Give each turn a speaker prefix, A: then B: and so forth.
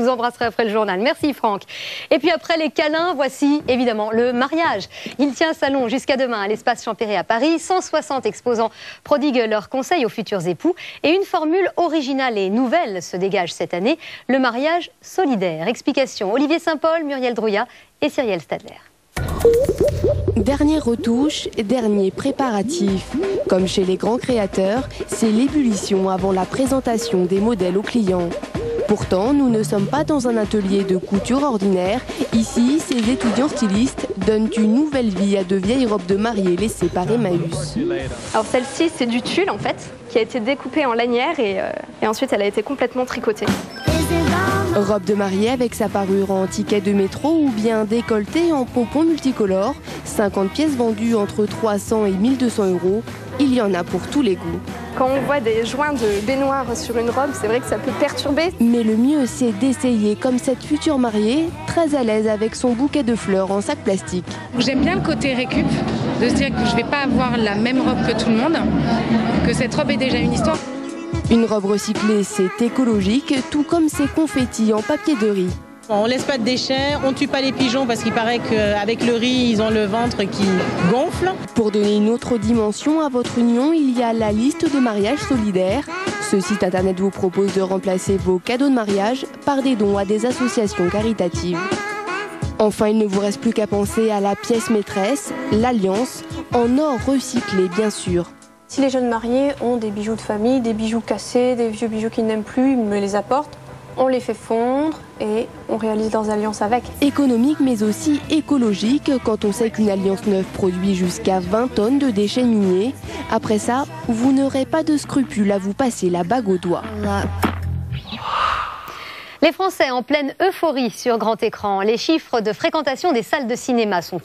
A: vous embrasserai après le journal. Merci Franck. Et puis après les câlins, voici évidemment le mariage. Il tient salon jusqu'à demain à l'espace Champéret à Paris. 160 exposants prodiguent leurs conseils aux futurs époux. Et une formule originale et nouvelle se dégage cette année, le mariage solidaire. Explication Olivier Saint-Paul, Muriel Drouillat et Cyrielle Stadler.
B: Dernière retouche, dernier préparatif. Comme chez les grands créateurs, c'est l'ébullition avant la présentation des modèles aux clients. Pourtant, nous ne sommes pas dans un atelier de couture ordinaire. Ici, ces étudiants stylistes donnent une nouvelle vie à de vieilles robes de mariée laissées par Emmaüs.
C: Alors celle-ci, c'est du tulle en fait, qui a été découpé en lanière et ensuite elle a été complètement tricotée.
B: Robe de mariée avec sa parure en ticket de métro ou bien décolletée en pompons multicolores. 50 pièces vendues entre 300 et 1200 €. Il y en a pour tous les goûts.
C: Quand on voit des joints de baignoire sur une robe, c'est vrai que ça peut perturber.
B: Mais le mieux, c'est d'essayer comme cette future mariée, très à l'aise avec son bouquet de fleurs en sac plastique.
D: J'aime bien le côté récup, de se dire que je ne vais pas avoir la même robe que tout le monde, que cette robe est déjà une histoire.
B: Une robe recyclée, c'est écologique, tout comme ces confettis en papier de riz.
E: On laisse pas de déchets, on tue pas les pigeons parce qu'il paraît qu'avec le riz, ils ont le ventre qui gonfle.
B: Pour donner une autre dimension à votre union, il y a la liste de mariage solidaire. Ce site internet vous propose de remplacer vos cadeaux de mariage par des dons à des associations caritatives. Enfin, il ne vous reste plus qu'à penser à la pièce maîtresse, l'alliance, en or recyclé bien sûr.
C: Si les jeunes mariés ont des bijoux de famille, des bijoux cassés, des vieux bijoux qu'ils n'aiment plus, ils me les apportent. On les fait fondre et on réalise leurs alliances avec.
B: Économique mais aussi écologique quand on sait qu'une alliance neuve produit jusqu'à 20 tonnes de déchets miniers. Après ça, vous n'aurez pas de scrupule à vous passer la bague au doigt.
A: Les Français en pleine euphorie sur grand écran. Les chiffres de fréquentation des salles de cinéma sont